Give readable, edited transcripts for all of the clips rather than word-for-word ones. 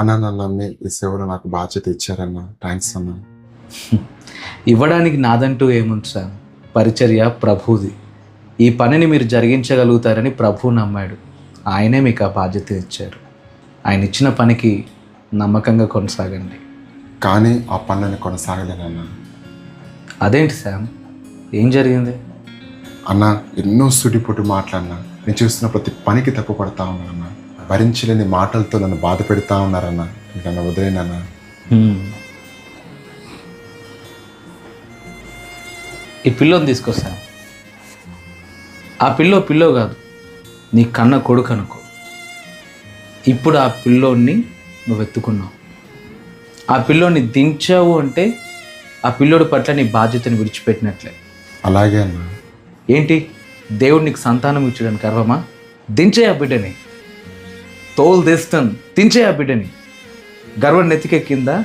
అన్న నన్ను నమ్మి ఈ సేవలో నాకు బాధ్యత ఇచ్చారన్న. థ్యాంక్స్ అన్న. ఇవ్వడానికి నాదంటూ ఏముంది సార్, పరిచర్య ప్రభుది. ఈ పనిని మీరు జరిగించగలుగుతారని ప్రభువు నమ్మాడు, ఆయనే మీకు ఆ బాధ్యత ఇచ్చారు. ఆయన ఇచ్చిన పనికి నమ్మకంగా కొనసాగండి. కానీ ఆ పనులను కొనసాగలేనన్నా. అదేంటి శామ్, ఏం జరిగింది? అన్న ఎన్నో సుడిపుట్టు మాట్లాడినా నేను చూస్తున్న ప్రతి పనికి తప్పు పడతా ఉన్నానన్న. భరించలేని మాటలతో నన్ను బాధ పెడతా ఉన్నారన్న. నన్ను వదిలేనన్నా. ఈ పిల్లోని తీసుకొస్తాను. ఆ పిల్లో కాదు, నీ కన్న కొడుకు అనుకో. ఇప్పుడు ఆ పిల్లోని నువ్వు ఎత్తుకున్నావు. ఆ పిల్లోని దించావు అంటే ఆ పిల్లోడి పట్ల నీ బాధ్యతను విడిచిపెట్టినట్లే. అలాగే అన్న. ఏంటి, దేవుడు నీకు సంతానం ఇచ్చడానికి గర్వమా? దించే ఆ బిడ్డని. తోలు తెస్తాను, దించే ఆ బిడ్డని. గర్వం నెత్తికెక్కిందా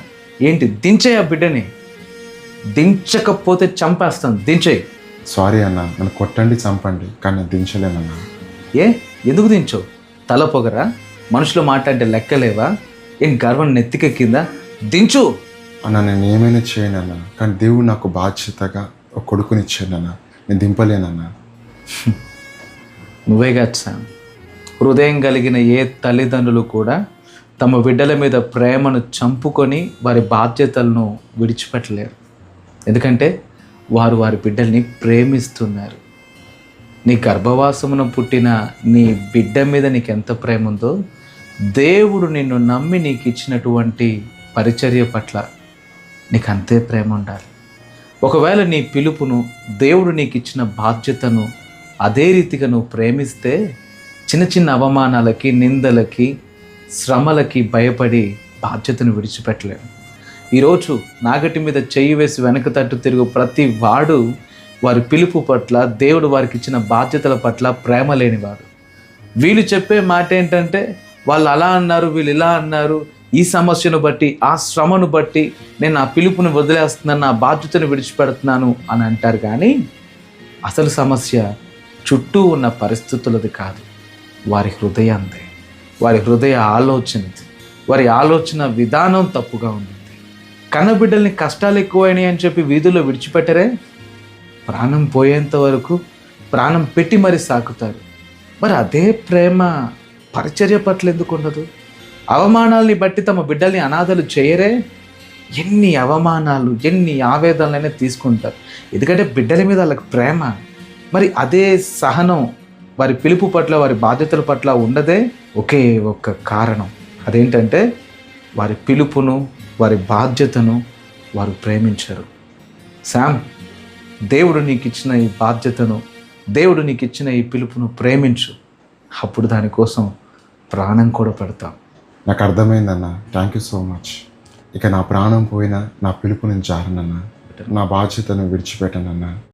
ఏంటి? దించే ఆ బిడ్డని. దించకపోతే చంపేస్తాను, దించేయి. సారీ అన్న, నన్ను కొట్టండి చంపండి, కానీ నేను దించలేనన్నా. ఎందుకు దించవు? తల పొగరా? మనుషులు మాట్లాడితే లెక్కలేవా? ఏం గర్వం నెత్తికెక్కిందా? దించు అన్న. నేను ఏమైనా చేయనన్నా, కానీ దేవుడు నాకు బాధ్యతగా ఒక కొడుకునిచ్చాడన్నా. నేను దింపలేనన్నా. నువ్వే కాదు సార్, హృదయం కలిగిన ఏ తల్లిదండ్రులు కూడా తమ బిడ్డల మీద ప్రేమను చంపుకొని వారి బాధ్యతలను విడిచిపెట్టలేరు. ఎందుకంటే వారు వారి బిడ్డల్ని ప్రేమిస్తున్నారు. నీ గర్భవాసమున పుట్టిన నీ బిడ్డ మీద నీకు ఎంత ప్రేమ ఉందో, దేవుడు నిన్ను నమ్మి నీకు ఇచ్చినటువంటి పరిచర్య పట్ల నీకు అంతే ప్రేమ ఉండాలి. ఒకవేళ నీ పిలుపును, దేవుడు నీకు ఇచ్చిన బాధ్యతను అదే రీతిగా నువ్వు ప్రేమిస్తే చిన్న చిన్న అవమానాలకి, నిందలకి, శ్రమలకి భయపడి బాధ్యతను విడిచిపెట్టలేము. ఈరోజు నాగటి మీద చెయ్యి వేసి వెనక తట్టు తిరుగు ప్రతి వాడు వారి పిలుపు పట్ల, దేవుడు వారికి ఇచ్చిన బాధ్యతల పట్ల ప్రేమ లేనివాడు. వీళ్ళు చెప్పే మాట ఏంటంటే, వాళ్ళు అలా అన్నారు, వీళ్ళు ఇలా అన్నారు, ఈ సమస్యను బట్టి, ఆ శ్రమను బట్టి నేను నా పిలుపుని వదిలేస్తున్నాను, నా బాధ్యతను విడిచిపెడుతున్నాను అని అంటారు. కానీ అసలు సమస్య చుట్టూ ఉన్న పరిస్థితులది కాదు, వారి హృదయందే, వారి హృదయ ఆలోచనది. వారి ఆలోచన విధానం తప్పుగా ఉంది. కన్నబిడ్డల్ని కష్టాలు ఎక్కువైనాయి అని చెప్పి వీధుల్లో విడిచిపెట్టరే, ప్రాణం పోయేంత వరకు ప్రాణం పెట్టి మరి సాకుతారు. మరి అదే ప్రేమ పరిచర్య పట్ల ఎందుకు ఉండదు? అవమానాల్ని బట్టి తమ బిడ్డల్ని అనాథలు చేయరే? ఎన్ని అవమానాలు, ఎన్ని ఆవేదనలైనా తీసుకుంటారు, ఎందుకంటే బిడ్డల మీద వాళ్ళకి ప్రేమ. మరి అదే సహనం వారి పిలుపు పట్ల, వారి బాధ్యతల పట్ల ఉండదే? ఒకే ఒక్క కారణం, అదేంటంటే వారి పిలుపును, వారి బాధ్యతను వారు ప్రేమించరు. శామ్, దేవుడు నీకు ఇచ్చిన ఈ బాధ్యతను, దేవుడు నీకు ఇచ్చిన ఈ పిలుపును ప్రేమించు. అప్పుడు దానికోసం ప్రాణం కూడా పెడతాం. నాకు అర్థమైందన్న. Thank you so much. ఇక నా ప్రాణం పోయినా నా పిలుపు నేను జారనన్నా, నా బాధ్యతను విడిచిపెట్టనన్నా.